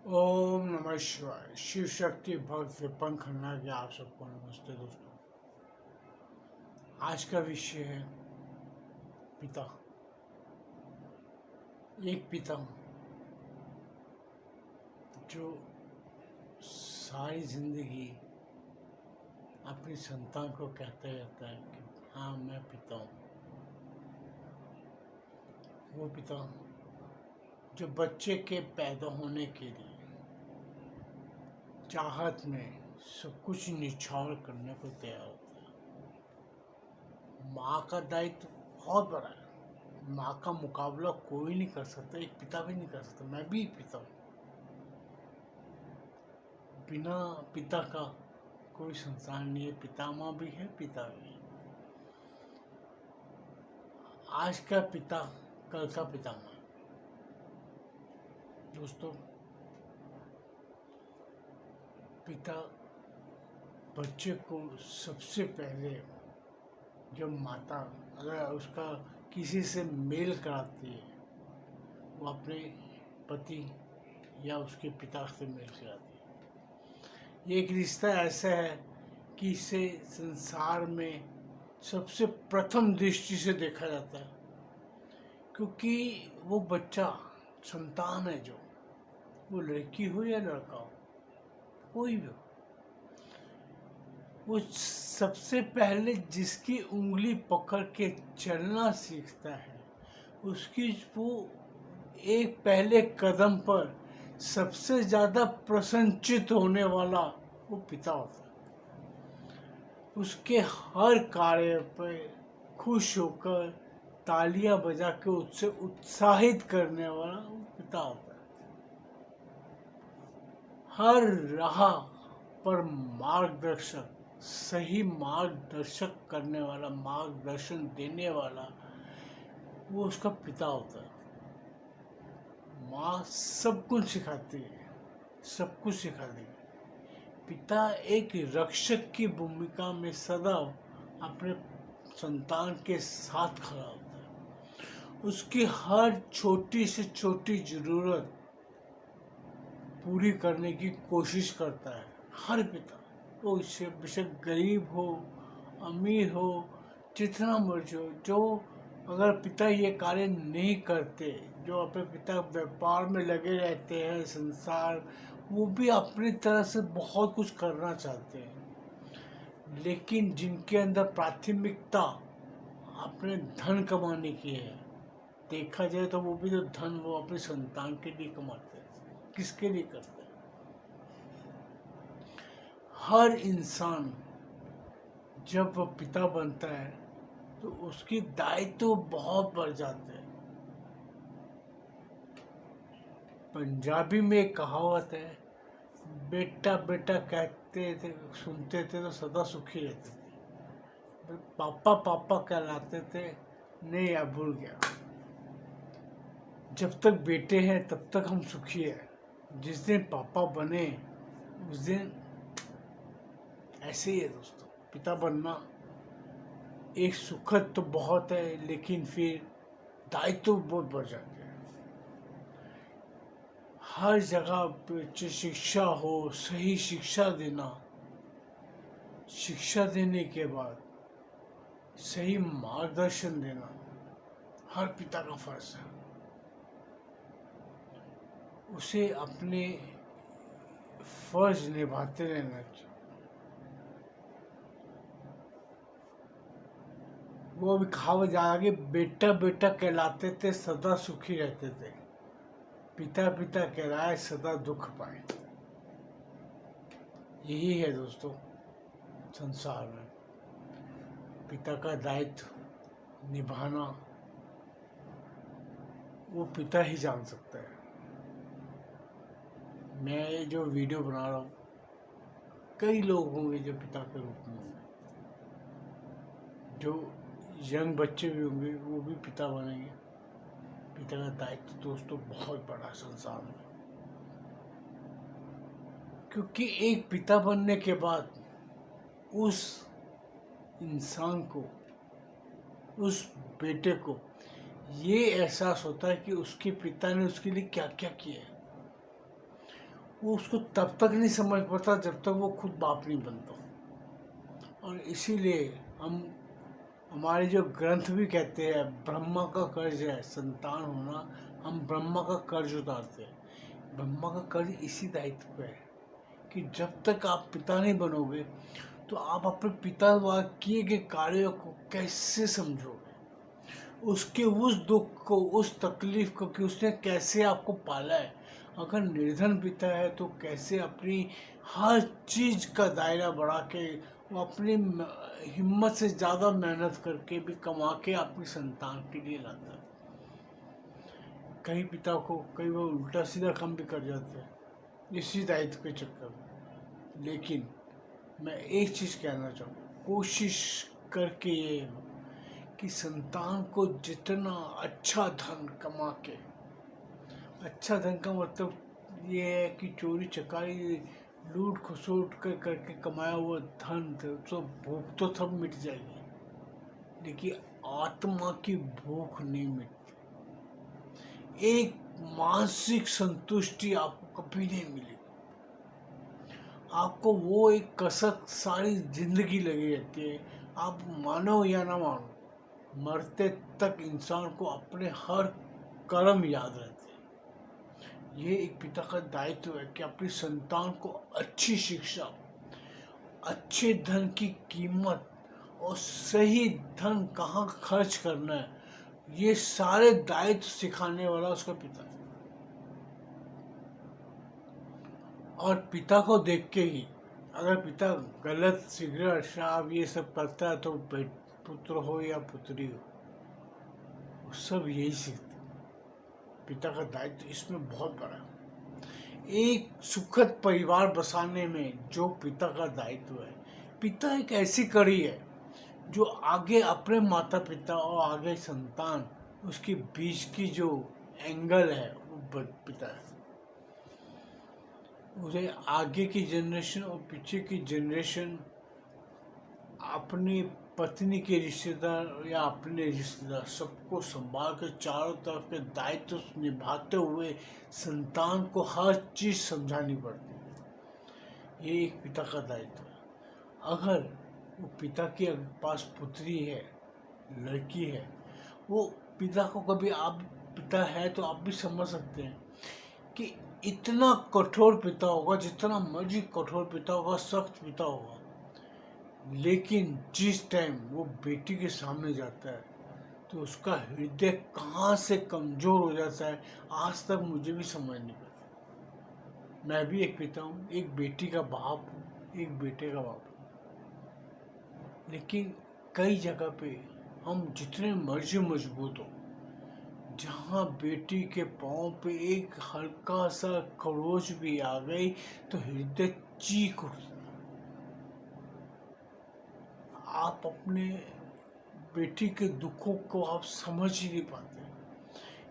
ओम नमः शिवाय। शिव शक्ति भक्त विपन खन्ना के आप सबको नमस्ते दोस्तों। आज का विषय है पिता। एक पिता जो सारी जिंदगी अपनी संतान को कहते रहता है कि हाँ मैं पिता हूँ। वो पिता जो बच्चे के पैदा होने के लिए चाहत में सब कुछ निछावर करने को तैयार होता है। माँ का दायित्व बहुत बड़ा है। माँ का मुकाबला कोई नहीं कर सकता, एक पिता भी नहीं कर सकता। मैं भी एक पिता हूँ। बिना पिता का कोई संसार नहीं है। पितामह भी है, पिता भी है। आज का पिता कल का पितामह। दोस्तों, पिता बच्चे को सबसे पहले जब माता अगर उसका किसी से मेल कराती है, वो अपने पति या उसके पिता से मेल कराती है। ये एक रिश्ता ऐसा है कि इसे संसार में सबसे प्रथम दृष्टि से देखा जाता है, क्योंकि वो बच्चा संतान है, जो वो लड़की हो या लड़का हो, कोई भी हो, वो सबसे पहले जिसकी उंगली पकड़ के चलना सीखता है, उसकी वो एक पहले कदम पर सबसे ज़्यादा प्रसन्नचित होने वाला वो पिता होता है। उसके हर कार्य पर खुश होकर तालियां बजा के उससे उत्साहित करने वाला वो पिता होता है। हर राह पर मार्गदर्शक, सही मार्गदर्शक करने वाला, मार्गदर्शन देने वाला वो उसका पिता होता है। माँ सब कुछ सिखाती है, सब कुछ सिखाती है। पिता एक रक्षक की भूमिका में सदा अपने संतान के साथ खड़ा होता है। उसकी हर छोटी से छोटी जरूरत पूरी करने की कोशिश करता है। हर पिता, वो इससे बेशक गरीब हो, अमीर हो, जितना मर्जी हो, जो अगर पिता ये कार्य नहीं करते, जो अपने पिता व्यापार में लगे रहते हैं, संसार, वो भी अपनी तरह से बहुत कुछ करना चाहते हैं, लेकिन जिनके अंदर प्राथमिकता अपने धन कमाने की है, देखा जाए तो वो भी तो धन वो अपने संतान के लिए कमाते हैं। किसके लिए करते हैं? हर इंसान जब वह पिता बनता है तो उसकी दायित्व बहुत बढ़ जाते हैं। पंजाबी में एक कहावत है, बेटा बेटा कहते थे, सुनते थे तो सदा सुखी रहते थे। पापा पापा कहलाते थे, नहीं यार भूल गया। जब तक बेटे हैं तब तक हम सुखी हैं। जिस दिन पापा बने उस दिन ऐसे ही है दोस्तों। पिता बनना एक सुखद तो बहुत है, लेकिन फिर दायित्व तो बहुत बढ़ जाते हैं। हर जगह पे शिक्षा हो, सही शिक्षा देना, शिक्षा देने के बाद सही मार्गदर्शन देना हर पिता का फर्ज है। उसे अपने फर्ज निभाते रहना चाहिए। वो अभी कहावत जा कि बेटा बेटा कहलाते थे सदा सुखी रहते थे, पिता पिता कहलाए सदा दुख पाए। यही है दोस्तों संसार में। पिता का दायित्व निभाना वो पिता ही जान सकता है। मैं जो वीडियो बना रहा हूँ, कई लोग होंगे जो पिता के रूप में होंगे, जो यंग बच्चे भी होंगे वो भी पिता बनेंगे। पिता का दायित्व दोस्तों बहुत बड़ा संसार में, क्योंकि एक पिता बनने के बाद उस इंसान को, उस बेटे को ये एहसास होता है कि उसके पिता ने उसके लिए क्या क्या किया है। वो उसको तब तक नहीं समझ पाता जब तक वो खुद बाप नहीं बनता। और इसीलिए हम हमारे जो ग्रंथ भी कहते हैं ब्रह्मा का कर्ज है संतान होना, हम ब्रह्मा का कर्ज उतारते हैं। ब्रह्मा का कर्ज इसी दायित्व पे है कि जब तक आप पिता नहीं बनोगे तो आप अपने पिता द्वारा किए गए कार्यों को कैसे समझोगे, उसके उस दुख को, उस तकलीफ को कि उसने कैसे आपको पाला है। अगर निर्धन पिता है तो कैसे अपनी हर चीज का दायरा बढ़ा के वो अपनी हिम्मत से ज़्यादा मेहनत करके भी कमा के अपनी संतान के लिए लाता है। कई पिता को कई बार उल्टा सीधा काम भी कर जाते हैं इसी दायित्व के चक्कर में। लेकिन मैं एक चीज़ कहना चाहूँगा, कोशिश करके ये कि संतान को जितना अच्छा धन कमा के, अच्छा धन का मतलब ये है कि चोरी चकारी लूट खसोट कर करके कमाया हुआ धन तो भूख तो सब मिट जाएगी, लेकिन आत्मा की भूख नहीं मिटती। एक मानसिक संतुष्टि आपको कभी नहीं मिलेगी। आपको वो एक कसक सारी जिंदगी लगी रहती है। आप मानो या ना मानो, मरते तक इंसान को अपने हर कर्म याद रहते हैं। ये एक पिता का दायित्व है कि अपनी संतान को अच्छी शिक्षा, अच्छे धन की कीमत और सही धन कहाँ खर्च करना है, ये सारे दायित्व सिखाने वाला उसका पिता है। और पिता को देख के ही अगर पिता गलत सिगरेट शराब ये सब करता है तो पुत्र हो या पुत्री हो, वो सब यही सीखते। पिता का दायित्व इसमें बहुत बड़ा है। एक सुखद परिवार बसाने में जो पिता का दायित्व है, पिता एक ऐसी कड़ी है जो आगे अपने माता पिता और आगे संतान, उसके बीच की जो एंगल है वो पिता है। उसे आगे की जनरेशन और पीछे की जनरेशन, अपनी पत्नी के रिश्तेदार या अपने रिश्तेदार सबको संभाल कर चारों तरफ के दायित्व निभाते हुए संतान को हर चीज समझानी पड़ती है। ये एक पिता का दायित्व है। अगर वो पिता के पास पुत्री है, लड़की है, वो पिता को कभी, आप पिता है तो आप भी समझ सकते हैं कि इतना कठोर पिता होगा, जितना मर्जी कठोर पिता होगा, सख्त पिता होगा, लेकिन जिस टाइम वो बेटी के सामने जाता है तो उसका हृदय कहाँ से कमजोर हो जाता है, आज तक मुझे भी समझ नहीं पता। मैं भी एक पिता हूँ, एक बेटी का बाप हूँ, एक बेटे का बाप हूँ। लेकिन कई जगह पे हम जितने मर्जी मजबूत हो, जहाँ बेटी के पाँव पे एक हल्का सा खरोच भी आ गई तो हृदय चीख उठता। आप अपने बेटी के दुखों को आप समझ ही नहीं पाते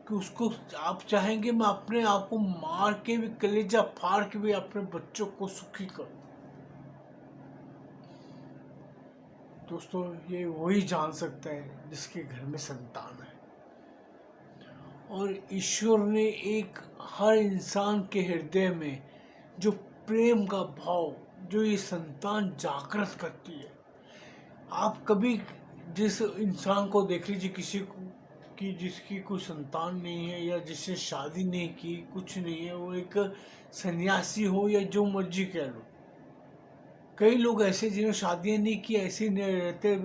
कि उसको आप चाहेंगे मैं अपने आप को मार के भी, कलेजा फाड़ के भी अपने बच्चों को सुखी करूं। दोस्तों, ये वही जान सकता है जिसके घर में संतान है। और ईश्वर ने एक हर इंसान के हृदय में जो प्रेम का भाव, जो ये संतान जागृत करती है। आप कभी जिस इंसान को देख लीजिए, किसी को कि जिसकी कोई संतान नहीं है या जिसने शादी नहीं की, कुछ नहीं है, वो एक सन्यासी हो या जो मर्जी कह लो। कई लोग ऐसे जिन्होंने शादियाँ नहीं की, ऐसे नहीं रहते,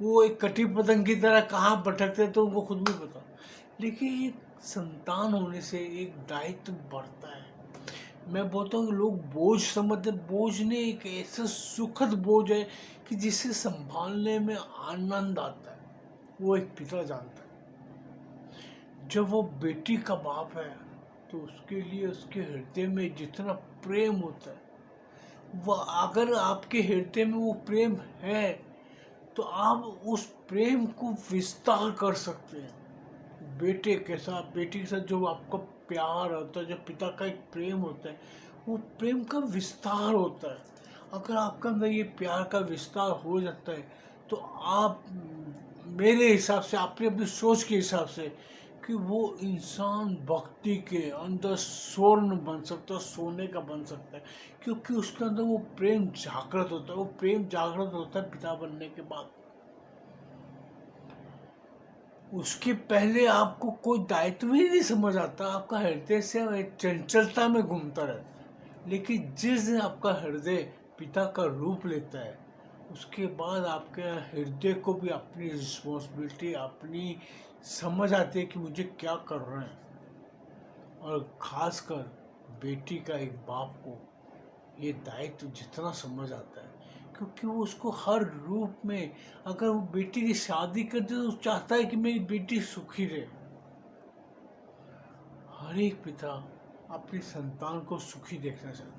वो एक कटी पतंग की तरह कहाँ भटकते तो उनको खुद भी पता। लेकिन एक संतान होने से एक दायित्व बढ़ता है। मैं बोलता हूँ लोग बोझ समझते, बोझ नहीं, एक ऐसा सुखद बोझ है कि जिसे संभालने में आनंद आता है। वो एक पिता जानता है। जब वो बेटी का बाप है तो उसके लिए उसके हृदय में जितना प्रेम होता है, वह अगर आपके हृदय में वो प्रेम है तो आप उस प्रेम को विस्तार कर सकते हैं। बेटे के साथ, बेटी के साथ जो आपका प्यार होता है, जो पिता का एक प्रेम होता है, वो प्रेम का विस्तार होता है। अगर आपके अंदर ये प्यार का विस्तार हो जाता है तो आप, मेरे हिसाब से, अपनी अपनी सोच के हिसाब से, कि वो इंसान भक्ति के अंदर स्वर्ण बन सकता है, सोने का बन सकता है, क्योंकि उसके अंदर वो प्रेम जागृत होता है। वो प्रेम जागृत होता है पिता बनने के बाद। उसके पहले आपको कोई दायित्व ही नहीं समझ आता, आपका हृदय से एक चंचलता में घूमता रहता है। लेकिन जिस दिन आपका हृदय पिता का रूप लेता है, उसके बाद आपके हृदय को भी अपनी रिस्पॉन्सिबिलिटी, अपनी समझ आती है कि मुझे क्या कर रहे हैं। और खासकर बेटी का एक बाप को ये दायित्व जितना समझ आता है, क्योंकि वो उसको हर रूप में, अगर वो बेटी की शादी करते तो चाहता है कि मेरी बेटी सुखी रहे। हर एक पिता अपनी संतान को सुखी देखना चाहता है।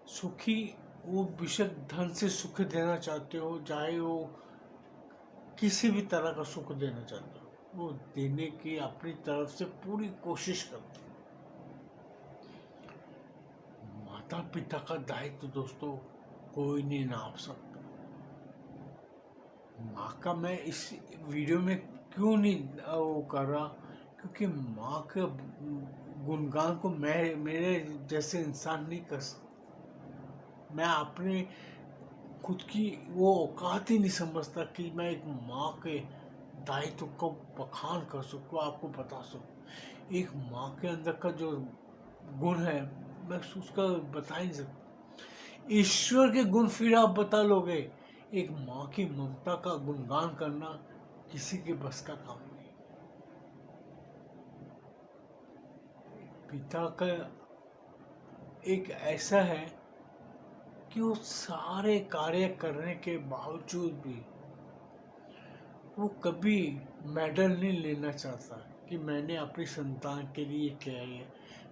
सुखी, वो बेशक धन से सुख देना चाहते हो, चाहे वो किसी भी तरह का सुख देना चाहते हो, वो देने की अपनी तरफ से पूरी कोशिश करते हैं। माता पिता का दायित्व दोस्तों कोई नहीं नाप सकता। माँ का मैं इस वीडियो में क्यों नहीं वो कर रहा, क्योंकि माँ के गुणगान को मैं मेरे जैसे इंसान नहीं कर सकता। मैं अपने खुद की वो औकात ही नहीं समझता कि मैं एक माँ के दायित्व को बखान कर सकूँ, आपको बता सकूँ। एक माँ के अंदर का जो गुण है, मैं उसका बता ही नहीं सकता। ईश्वर के गुण फिर आप बता लोगे, एक माँ की ममता का गुणगान करना किसी के बस का काम नहीं। पिता का एक ऐसा है कि वो सारे कार्य करने के बावजूद भी वो कभी मेडल नहीं लेना चाहता कि मैंने अपनी संतान के लिए किया है,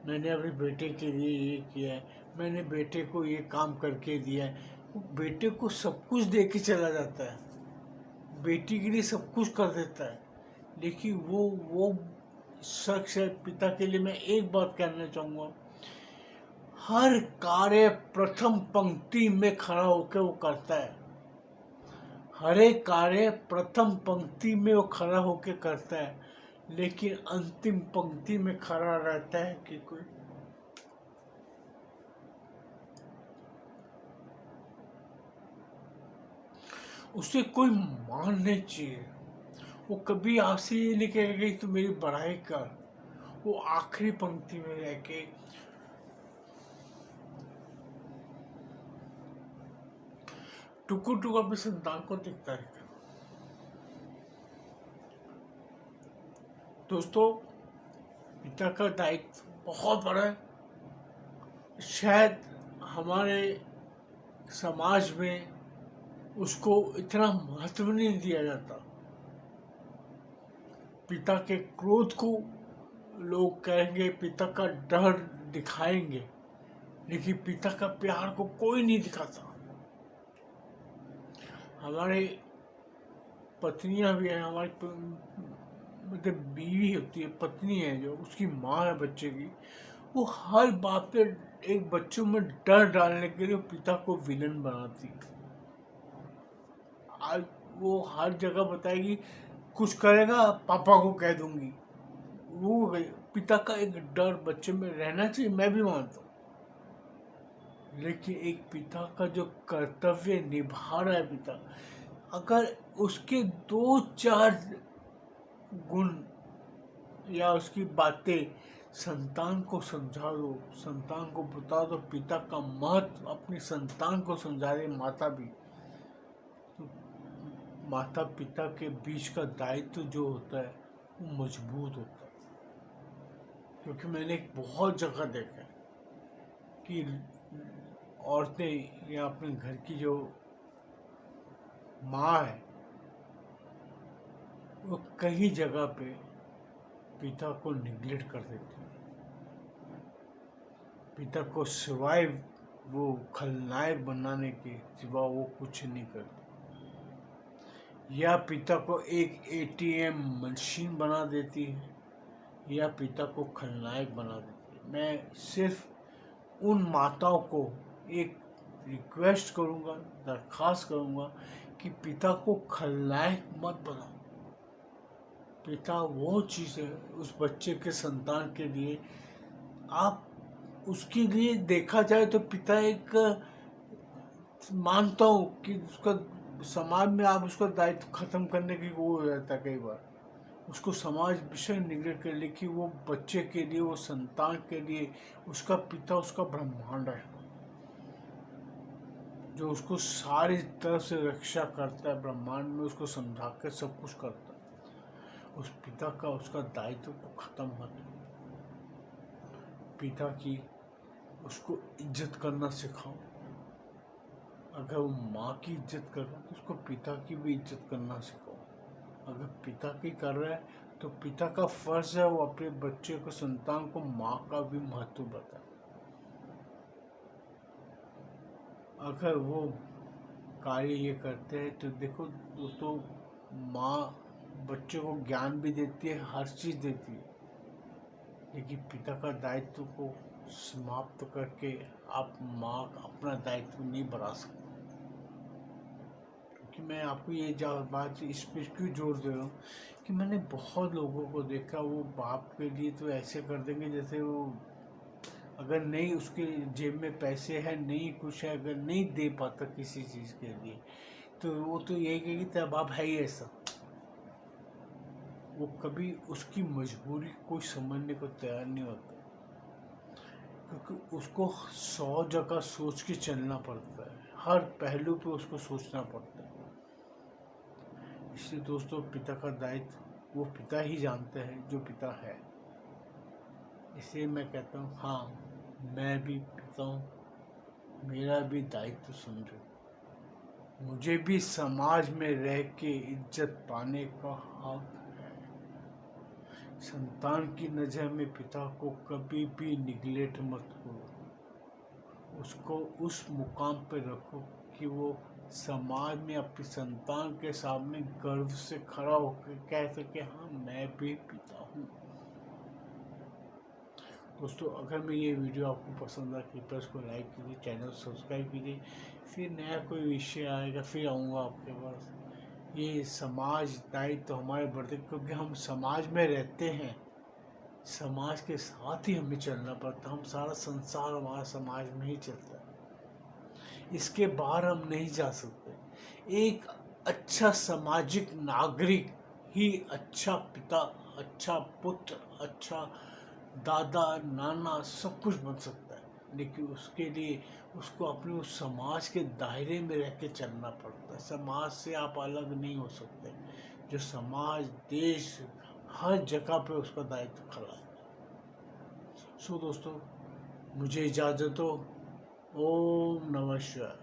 मैंने अपने बेटे के लिए ये किया है, मैंने बेटे को ये काम करके दिया है। वो बेटे को सब कुछ दे के चला जाता है, बेटी के लिए सब कुछ कर देता है। लेकिन वो शख्स है, पिता के लिए मैं एक बात कहना चाहूँगा, हर कार्य प्रथम पंक्ति में खड़ा होकर वो करता है। हर एक कार्य प्रथम पंक्ति में वो खड़ा होकर करता है, लेकिन अंतिम पंक्ति में खड़ा रहता है कि कोई उसे कोई मान नहीं चाहिए। वो कभी आपसे ये नहीं कहेगा कि तू मेरी बड़ाई कर। वो आखिरी पंक्ति में रह के टुकुर टुकुर अपनी संतान को देखता रहेगा। दोस्तों, पिता का दायित्व बहुत बड़ा है। शायद हमारे समाज में उसको इतना महत्व नहीं दिया जाता। पिता के क्रोध को लोग कहेंगे, पिता का डर दिखाएंगे, लेकिन पिता का प्यार को कोई नहीं दिखाता। हमारे पत्नियां भी हैं, हमारी मतलब बीवी होती है, पत्नी है जो उसकी माँ है बच्चे की, वो हर बात पे एक बच्चों में डर डालने के लिए पिता को विलन बनाती है। आज वो हर जगह बताएगी, कुछ करेगा पापा को कह दूंगी। वो पिता का एक डर बच्चे में रहना चाहिए, मैं भी मानता हूँ। लेकिन एक पिता का जो कर्तव्य निभा रहा है पिता, अगर उसके 2-4 गुण या उसकी बातें संतान को समझा दो, संतान को बता दो, पिता का महत्व अपनी संतान को समझा दे माता भी, तो माता पिता के बीच का दायित्व जो होता है वो मजबूत होता है। क्योंकि मैंने एक बहुत जगह देखा है कि औरतें या अपने घर की जो माँ है, वो कई जगह पे पिता को निगलेक्ट कर देती है। पिता को सिवाय वो खलनायक बनाने के सिवा वो कुछ नहीं करती, या पिता को एक एटीएम मशीन बना देती है, या पिता को खलनायक बना देती है। मैं सिर्फ उन माताओं को एक रिक्वेस्ट करूँगा, दरख्वास्त करूँगा कि पिता को खलनायक मत बनाओ। पिता वो चीज़ है उस बच्चे के संतान के लिए। आप उसके लिए देखा जाए तो पिता एक, मानता हूँ कि उसका समाज में आप उसका दायित्व खत्म करने की वो हो जाता है कई बार। उसको समाज विषय निगल के लिए कि वो बच्चे के लिए, वो संतान के लिए उसका पिता उसका ब्रह्मांड है, जो उसको सारी तरह से रक्षा करता है, ब्रह्मांड में उसको समझा के सब कुछ करता है। उस पिता का उसका दायित्व को खत्म मत। पिता की उसको इज्जत करना सिखाओ। अगर वो माँ की इज्जत कर रहा है तो उसको पिता की भी इज्जत करना सिखाओ। अगर पिता की कर रहा है तो पिता का फर्ज है वो अपने बच्चे को, संतान को माँ का भी महत्व बताए। अगर वो कार्य ये करते हैं तो देखो दोस्तों, माँ बच्चे को ज्ञान भी देती है, हर चीज़ देती है, लेकिन पिता का दायित्व को समाप्त करके आप माँ अपना दायित्व नहीं बढ़ा सकते। क्योंकि मैं आपको ये बात इस पर क्यों जोर दे रहा हूँ कि मैंने बहुत लोगों को देखा, वो बाप के लिए तो ऐसे कर देंगे जैसे वो, अगर नहीं उसके जेब में पैसे हैं, नहीं कुछ है, अगर नहीं दे पाता किसी चीज़ के लिए तो वो तो यही कहेगी तेरा बाप है ही ऐसा। वो कभी उसकी मजबूरी कोई समझने को तैयार नहीं होता, क्योंकि उसको 100 जगह सोच के चलना पड़ता है, हर पहलू पे उसको सोचना पड़ता है। इसलिए दोस्तों, पिता का दायित्व वो पिता ही जानते हैं जो पिता है। इसलिए मैं कहता हूँ हाँ, मैं भी पिता हूँ, मेरा भी दायित्व समझो। मुझे भी समाज में रह के इज्जत पाने का हक है। संतान की नज़र में पिता को कभी भी निगलेक्ट मत करो। उसको उस मुकाम पर रखो कि वो समाज में अपनी संतान के सामने गर्व से खड़ा होकर कह सके हाँ मैं भी पिता हूँ। दोस्तों, अगर मैं ये वीडियो आपको पसंद आए कृपया उसको लाइक कीजिए, चैनल सब्सक्राइब कीजिए। फिर नया कोई विषय आएगा फिर आऊँगा आपके पास। ये समाज दायित्व तो हमारे बढ़ते, क्योंकि हम समाज में रहते हैं, समाज के साथ ही हमें चलना पड़ता है। हम सारा संसार हमारा समाज में ही चलता है, इसके बाहर हम नहीं जा सकते। एक अच्छा सामाजिक नागरिक ही अच्छा पिता, अच्छा पुत्र, अच्छा दादा, नाना सब कुछ बन सकता है, लेकिन उसके लिए उसको अपने उस समाज के दायरे में रह के चलना पड़ता है। समाज से आप अलग नहीं हो सकते। जो समाज, देश, हर जगह पे उसका दायित्व खड़ा है। सो दोस्तों, मुझे इजाज़त दो। ओम नमः शिवाय।